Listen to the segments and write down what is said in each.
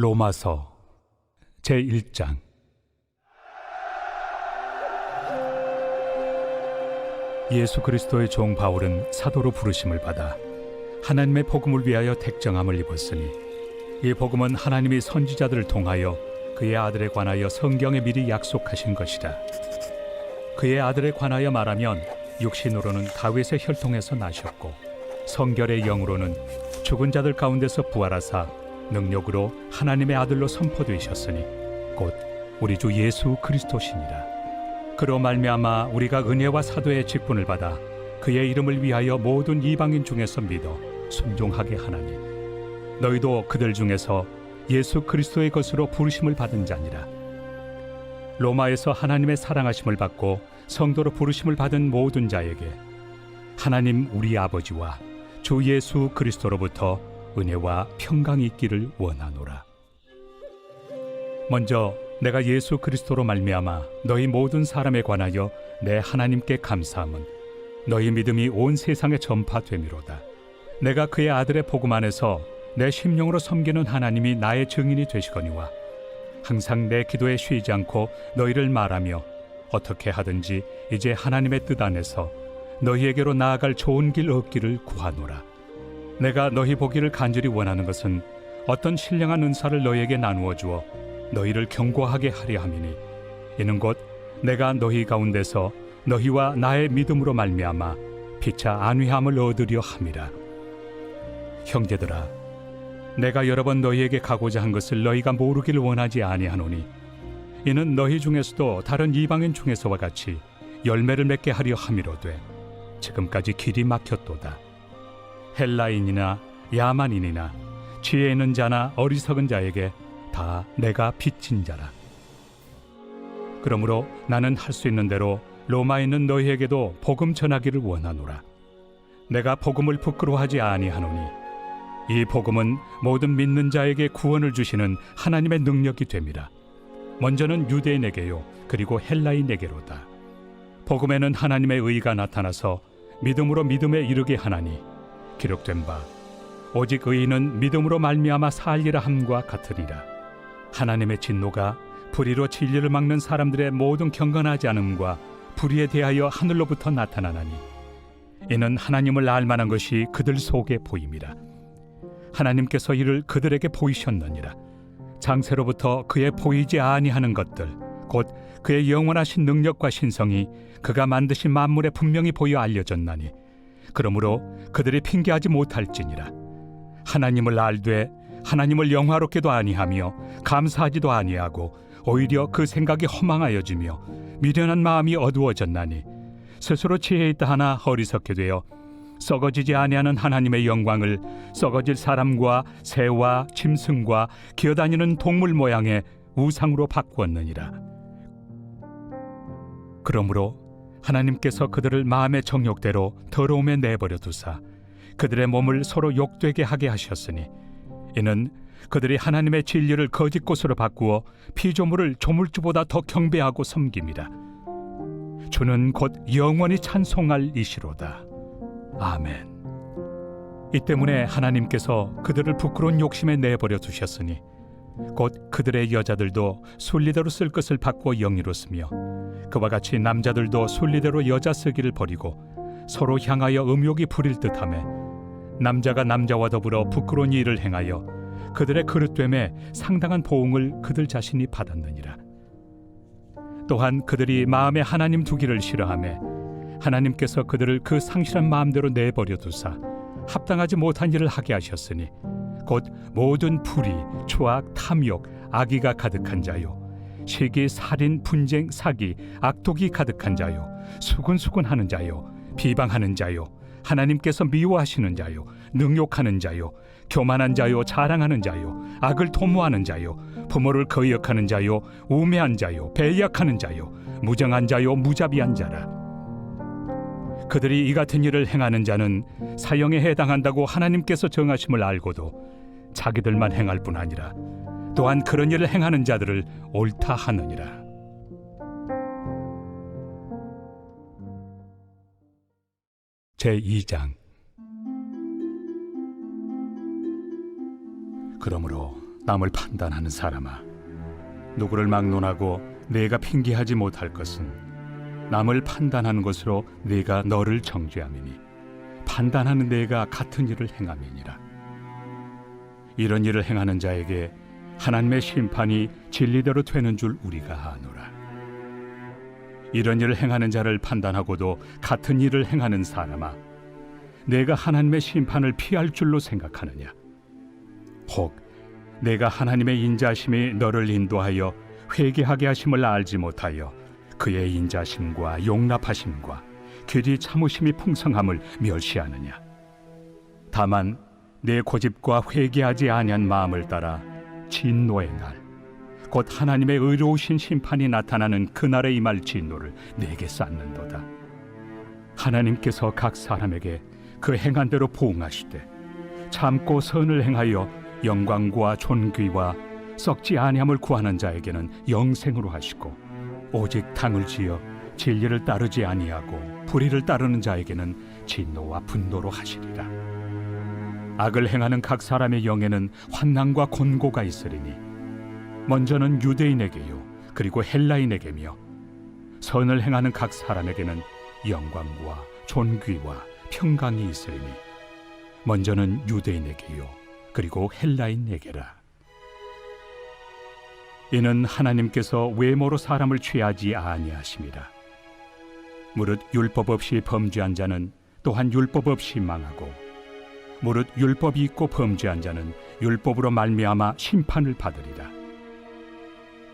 로마서 제1장. 예수 그리스도의 종 바울은 사도로 부르심을 받아 하나님의 복음을 위하여 택정함을 입었으니, 이 복음은 하나님이 선지자들을 통하여 그의 아들에 관하여 성경에 미리 약속하신 것이라. 그의 아들에 관하여 말하면 육신으로는 다윗의 혈통에서 나셨고, 성결의 영으로는 죽은 자들 가운데서 부활하사 능력으로 하나님의 아들로 선포되셨으니 곧 우리 주 예수 그리스도시니라. 그로 말미암아 우리가 은혜와 사도의 직분을 받아 그의 이름을 위하여 모든 이방인 중에서 믿어 순종하게 하나니, 너희도 그들 중에서 예수 그리스도의 것으로 부르심을 받은 자니라. 로마에서 하나님의 사랑하심을 받고 성도로 부르심을 받은 모든 자에게 하나님 우리 아버지와 주 예수 그리스도로부터 은혜와 평강이 있기를 원하노라. 먼저 내가 예수 그리스도로 말미암아 너희 모든 사람에 관하여 내 하나님께 감사함은 너희 믿음이 온 세상에 전파됨이로다. 내가 그의 아들의 복음 안에서 내 심령으로 섬기는 하나님이 나의 증인이 되시거니와, 항상 내 기도에 쉬지 않고 너희를 말하며 어떻게 하든지 이제 하나님의 뜻 안에서 너희에게로 나아갈 좋은 길 얻기를 구하노라. 내가 너희 보기를 간절히 원하는 것은 어떤 신령한 은사를 너희에게 나누어 주어 너희를 견고하게 하려 함이니, 이는 곧 내가 너희 가운데서 너희와 나의 믿음으로 말미암아 피차 안위함을 얻으려 함이라. 형제들아, 내가 여러 번 너희에게 가고자 한 것을 너희가 모르기를 원하지 아니하노니, 이는 너희 중에서도 다른 이방인 중에서와 같이 열매를 맺게 하려 함이로되 지금까지 길이 막혔도다. 헬라인이나 야만인이나 지혜 있는 자나 어리석은 자에게 다 내가 빚진 자라. 그러므로 나는 할 수 있는 대로 로마에 있는 너희에게도 복음 전하기를 원하노라. 내가 복음을 부끄러워하지 아니하노니, 이 복음은 모든 믿는 자에게 구원을 주시는 하나님의 능력이 됨이라. 먼저는 유대인에게요, 그리고 헬라인에게로다. 복음에는 하나님의 의가 나타나서 믿음으로 믿음에 이르게 하나니, 기록된 바 오직 의인은 믿음으로 말미암아 살리라 함과 같으리라. 하나님의 진노가 불의로 진리를 막는 사람들의 모든 경건하지 않음과 불의에 대하여 하늘로부터 나타나나니, 이는 하나님을 알만한 것이 그들 속에 보임이라. 하나님께서 이를 그들에게 보이셨느니라. 장세로부터 그의 보이지 아니하는 것들, 곧 그의 영원하신 능력과 신성이 그가 만드신 만물에 분명히 보여 알려졌나니, 그러므로 그들이 핑계하지 못할지니라. 하나님을 알되 하나님을 영화롭게도 아니하며 감사하지도 아니하고 오히려 그 생각이 허망하여지며 미련한 마음이 어두워졌나니, 스스로 지혜 있다 하나 어리석게 되어 썩어지지 아니하는 하나님의 영광을 썩어질 사람과 새와 짐승과 기어다니는 동물 모양의 우상으로 바꾸었느니라. 그러므로 하나님께서 그들을 마음의 정욕대로 더러움에 내버려 두사 그들의 몸을 서로 욕되게 하게 하셨으니, 이는 그들이 하나님의 진리를 거짓 것으로 바꾸어 피조물을 조물주보다 더 경배하고 섬김이라. 주는 곧 영원히 찬송할 이시로다. 아멘. 이 때문에 하나님께서 그들을 부끄러운 욕심에 내버려 두셨으니, 곧 그들의 여자들도 순리대로 쓸 것을 바꾸어 영리로 쓰며, 그와 같이 남자들도 순리대로 여자 쓰기를 버리고 서로 향하여 음욕이 부릴 듯하며, 남자가 남자와 더불어 부끄러운 일을 행하여 그들의 그릇됨에 상당한 보응을 그들 자신이 받았느니라. 또한 그들이 마음에 하나님 두기를 싫어하며 하나님께서 그들을 그 상실한 마음대로 내버려 두사 합당하지 못한 일을 하게 하셨으니, 곧 모든 불의, 초악, 탐욕, 악의가 가득한 자요, 시기, 살인, 분쟁, 사기, 악독이 가득한 자요, 수군수군하는 자요, 비방하는 자요, 하나님께서 미워하시는 자요, 능욕하는 자요, 교만한 자요, 자랑하는 자요, 악을 도모하는 자요, 부모를 거역하는 자요, 우매한 자요, 배약하는 자요, 무정한 자요, 무자비한 자라. 그들이 이 같은 일을 행하는 자는 사형에 해당한다고 하나님께서 정하심을 알고도 자기들만 행할 뿐 아니라 또한 그런 일을 행하는 자들을 옳다 하느니라. 제2장. 그러므로 남을 판단하는 사람아, 누구를 막론하고 내가 핑계하지 못할 것은 남을 판단하는 것으로 네가 너를 정죄함이니 판단하는 내가 같은 일을 행함이니라. 이런 일을 행하는 자에게 하나님의 심판이 진리대로 되는 줄 우리가 아노라. 이런 일을 행하는 자를 판단하고도 같은 일을 행하는 사람아, 내가 하나님의 심판을 피할 줄로 생각하느냐? 혹 내가 하나님의 인자심이 너를 인도하여 회개하게 하심을 알지 못하여 그의 인자심과 용납하심과 길이 참으심이 풍성함을 멸시하느냐? 다만 내 고집과 회개하지 아니한 마음을 따라 진노의 날, 곧 하나님의 의로우신 심판이 나타나는 그날에 임할 진노를 내게 쌓는도다. 하나님께서 각 사람에게 그 행한 대로 보응하시되 참고 선을 행하여 영광과 존귀와 썩지 아니함을 구하는 자에게는 영생으로 하시고, 오직 당을 지어 진리를 따르지 아니하고 불의를 따르는 자에게는 진노와 분노로 하시리라. 악을 행하는 각 사람의 영에는 환난과 곤고가 있으리니 먼저는 유대인에게요 그리고 헬라인에게며, 선을 행하는 각 사람에게는 영광과 존귀와 평강이 있으리니 먼저는 유대인에게요 그리고 헬라인에게라. 이는 하나님께서 외모로 사람을 취하지 아니하심이라. 무릇 율법 없이 범죄한 자는 또한 율법 없이 망하고, 무릇 율법이 있고 범죄한 자는 율법으로 말미암아 심판을 받으리라.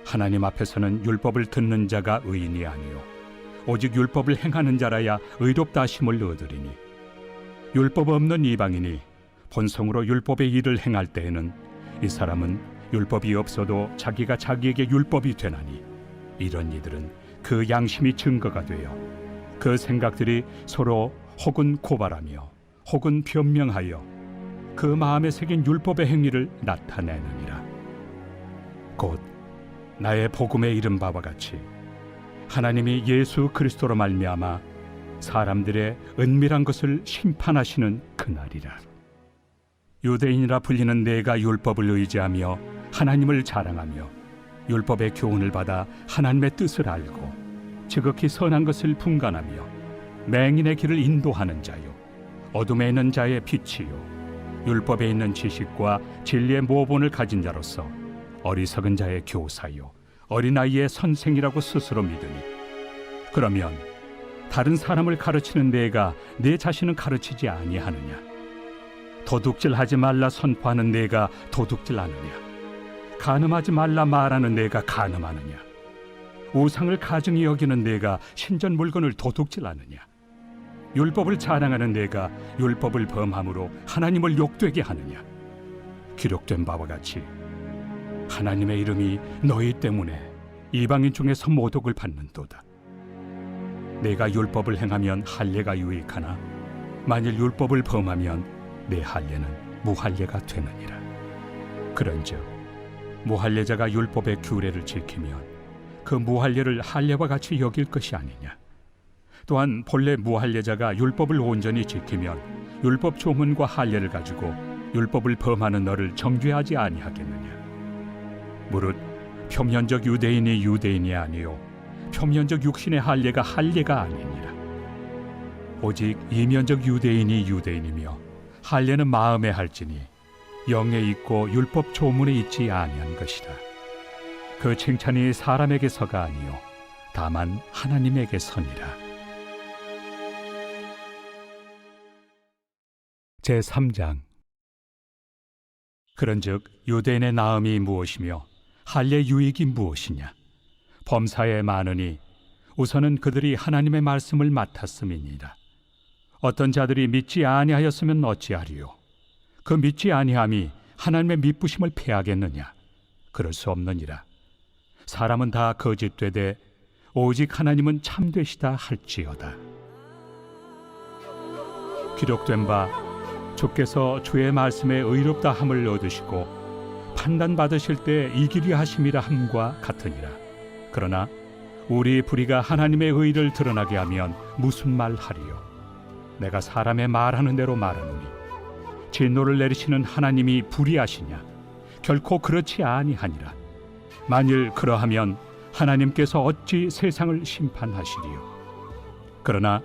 하나님 앞에서는 율법을 듣는 자가 의인이 아니요 오직 율법을 행하는 자라야 의롭다 하심을 얻으리니, 율법 없는 이방인이 본성으로 율법의 일을 행할 때에는 이 사람은 율법이 없어도 자기가 자기에게 율법이 되나니, 이런 이들은 그 양심이 증거가 되어 그 생각들이 서로 혹은 고발하며 혹은 변명하여 그 마음에 새긴 율법의 행위를 나타내느니라. 곧 나의 복음에 이른 바와 같이 하나님이 예수 그리스도로 말미암아 사람들의 은밀한 것을 심판하시는 그날이라. 유대인이라 불리는 내가 율법을 의지하며 하나님을 자랑하며 율법의 교훈을 받아 하나님의 뜻을 알고 지극히 선한 것을 분간하며 맹인의 길을 인도하는 자요 어둠에 있는 자의 빛이요 율법에 있는 지식과 진리의 모본을 가진 자로서 어리석은 자의 교사요 어린아이의 선생이라고 스스로 믿으니, 그러면 다른 사람을 가르치는 내가 내 자신은 가르치지 아니하느냐? 도둑질하지 말라 선포하는 내가 도둑질하느냐? 간음하지 말라 말하는 내가 간음하느냐? 우상을 가증히 여기는 내가 신전 물건을 도둑질하느냐? 율법을 자랑하는 내가 율법을 범함으로 하나님을 욕되게 하느냐? 기록된 바와 같이 하나님의 이름이 너희 때문에 이방인 중에서 모독을 받는도다. 내가 율법을 행하면 할례가 유익하나 만일 율법을 범하면 내 할례는 무할례가 되느니라. 그런즉 무할례자가 율법의 규례를 지키면 그 무할례를 할례와 같이 여길 것이 아니냐? 또한 본래 무할례자가 율법을 온전히 지키면 율법 조문과 할례를 가지고 율법을 범하는 너를 정죄하지 아니하겠느냐? 무릇 표면적 유대인이 유대인이 아니요 표면적 육신의 할례가 할례가 아니니라. 오직 이면적 유대인이 유대인이며 할례는 마음에 할지니 영에 있고 율법 조문에 있지 아니한 것이라. 그 칭찬이 사람에게서가 아니요 다만 하나님에게서니라. 제3장. 그런즉 유대인의 나음이 무엇이며 할례 유익이 무엇이냐? 범사에 많으니 우선은 그들이 하나님의 말씀을 맡았음이니라. 어떤 자들이 믿지 아니하였으면 어찌하리요? 그 믿지 아니함이 하나님의 미쁘심을 패하겠느냐? 그럴 수 없느니라. 사람은 다 거짓되되 오직 하나님은 참되시다 할지어다. 기록된 바 주께서 주의 말씀에 의롭다 함을 얻으시고 판단받으실 때 이기리 하심이라 함과 같으니라. 그러나 우리 불의가 하나님의 의를 드러나게 하면 무슨 말 하리요? 내가 사람의 말하는 대로 말하노니 진노를 내리시는 하나님이 불의하시냐? 결코 그렇지 아니하니라. 만일 그러하면 하나님께서 어찌 세상을 심판하시리요? 그러나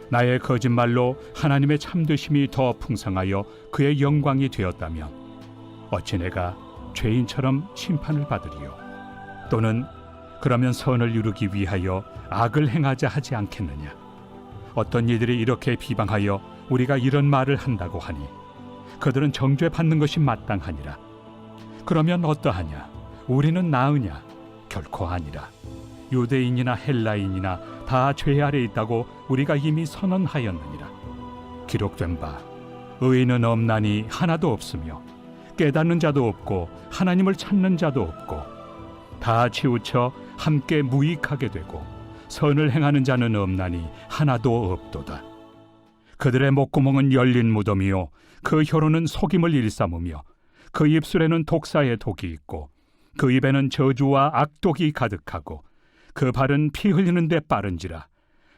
나의 거짓말로 하나님의 참되심이 더 풍성하여 그의 영광이 되었다면 어찌 내가 죄인처럼 심판을 받으리요? 또는 그러면 선을 이루기 위하여 악을 행하자 하지 않겠느냐? 어떤 이들이 이렇게 비방하여 우리가 이런 말을 한다고 하니 그들은 정죄받는 것이 마땅하니라. 그러면 어떠하냐? 우리는 나으냐? 결코 아니라. 유대인이나 헬라인이나 다 죄 아래 있다고 우리가 이미 선언하였느니라. 기록된 바 의인은 없나니 하나도 없으며 깨닫는 자도 없고 하나님을 찾는 자도 없고 다 치우쳐 함께 무익하게 되고 선을 행하는 자는 없나니 하나도 없도다. 그들의 목구멍은 열린 무덤이요 그 혀로는 속임을 일삼으며 그 입술에는 독사의 독이 있고 그 입에는 저주와 악독이 가득하고 그 발은 피 흘리는 데 빠른지라.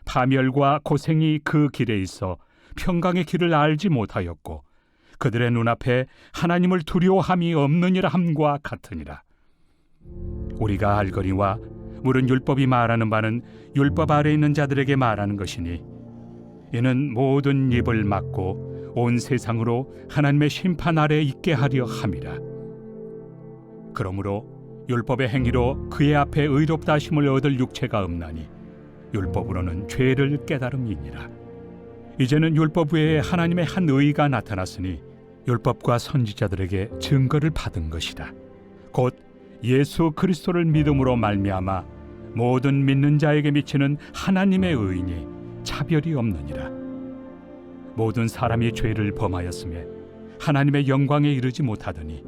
파멸과 고생이 그 길에 있어 평강의 길을 알지 못하였고 그들의 눈앞에 하나님을 두려워함이 없느니라 함과 같으니라. 우리가 알거니와 물은 율법이 말하는 바는 율법 아래 있는 자들에게 말하는 것이니 이는 모든 입을 막고 온 세상으로 하나님의 심판 아래 있게 하려 함이라. 그러므로 율법의 행위로 그의 앞에 의롭다 하심을 얻을 육체가 없나니 율법으로는 죄를 깨달음이니라. 이제는 율법 외에 하나님의 한 의가 나타났으니 율법과 선지자들에게 증거를 받은 것이다. 곧 예수 그리스도를 믿음으로 말미암아 모든 믿는 자에게 미치는 하나님의 의인이 차별이 없느니라. 모든 사람이 죄를 범하였음에 하나님의 영광에 이르지 못하더니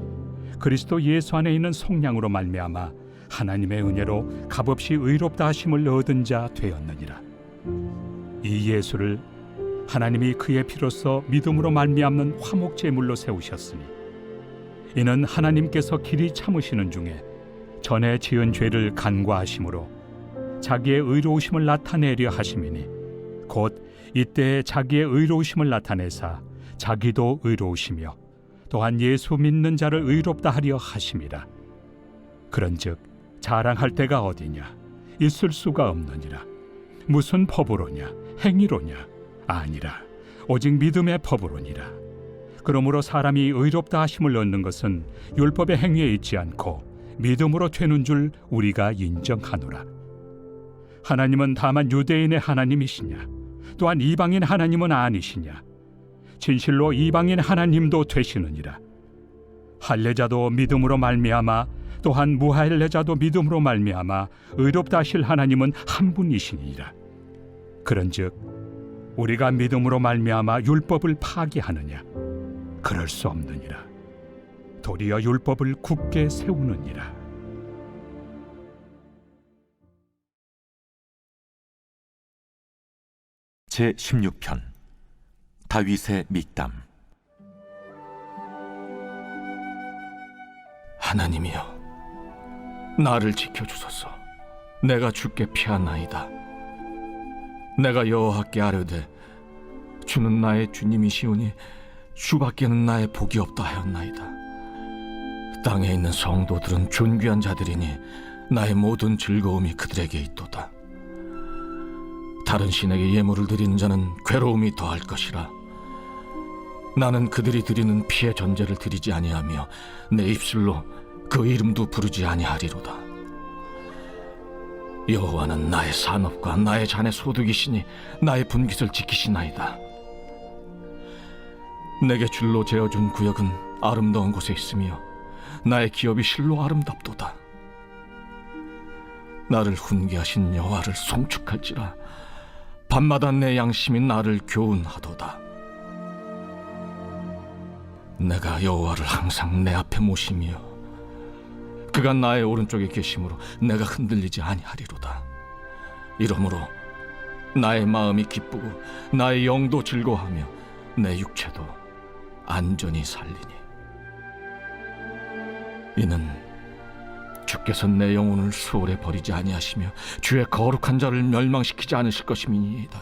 그리스도 예수 안에 있는 속량으로 말미암아 하나님의 은혜로 값없이 의롭다 하심을 얻은 자 되었느니라. 이 예수를 하나님이 그의 피로써 믿음으로 말미암는 화목제물로 세우셨으니 이는 하나님께서 길이 참으시는 중에 전에 지은 죄를 간과하심으로 자기의 의로우심을 나타내려 하심이니 곧 이때에 자기의 의로우심을 나타내사 자기도 의로우시며 또한 예수 믿는 자를 의롭다 하려 하심이라. 그런즉 자랑할 데가 어디냐? 있을 수가 없느니라. 무슨 법으로냐? 행위로냐? 아니라 오직 믿음의 법으로니라. 그러므로 사람이 의롭다 하심을 얻는 것은 율법의 행위에 있지 않고 믿음으로 되는 줄 우리가 인정하노라. 하나님은 다만 유대인의 하나님이시냐? 또한 이방인 하나님은 아니시냐? 진실로 이방인 하나님도 되시느니라. 할례자도 믿음으로 말미암아 또한 무할례자도 믿음으로 말미암아 의롭다 하실 하나님은 한 분이시니라. 그런즉 우리가 믿음으로 말미암아 율법을 파기하느냐? 그럴 수 없느니라. 도리어 율법을 굳게 세우느니라. 제16편 다윗의 믹담. 하나님이여, 나를 지켜주소서. 내가 주께 피하나이다. 내가 여호와께 아뢰되 주는 나의 주님이시오니 주밖에는 나의 복이 없다 하였나이다. 땅에 있는 성도들은 존귀한 자들이니 나의 모든 즐거움이 그들에게 있도다. 다른 신에게 예물을 드리는 자는 괴로움이 더할 것이라. 나는 그들이 드리는 피의 전제를 드리지 아니하며 내 입술로 그 이름도 부르지 아니하리로다. 여호와는 나의 산업과 나의 잔의 소득이시니 나의 분깃을 지키시나이다. 내게 줄로 재어준 구역은 아름다운 곳에 있으며 나의 기업이 실로 아름답도다. 나를 훈계하신 여호와를 송축할지라. 밤마다 내 양심이 나를 교훈하도다. 내가 여호와를 항상 내 앞에 모시며 그가 나의 오른쪽에 계심으로 내가 흔들리지 아니하리로다. 이러므로 나의 마음이 기쁘고 나의 영도 즐거워하며 내 육체도 안전히 살리니 이는 주께서 내 영혼을 수월에 버리지 아니하시며 주의 거룩한 자를 멸망시키지 않으실 것임이니이다.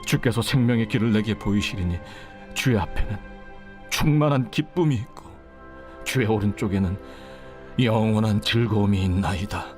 주께서 생명의 길을 내게 보이시리니 주의 앞에는 충만한 기쁨이 있고 주의 오른쪽에는 영원한 즐거움이 있나이다.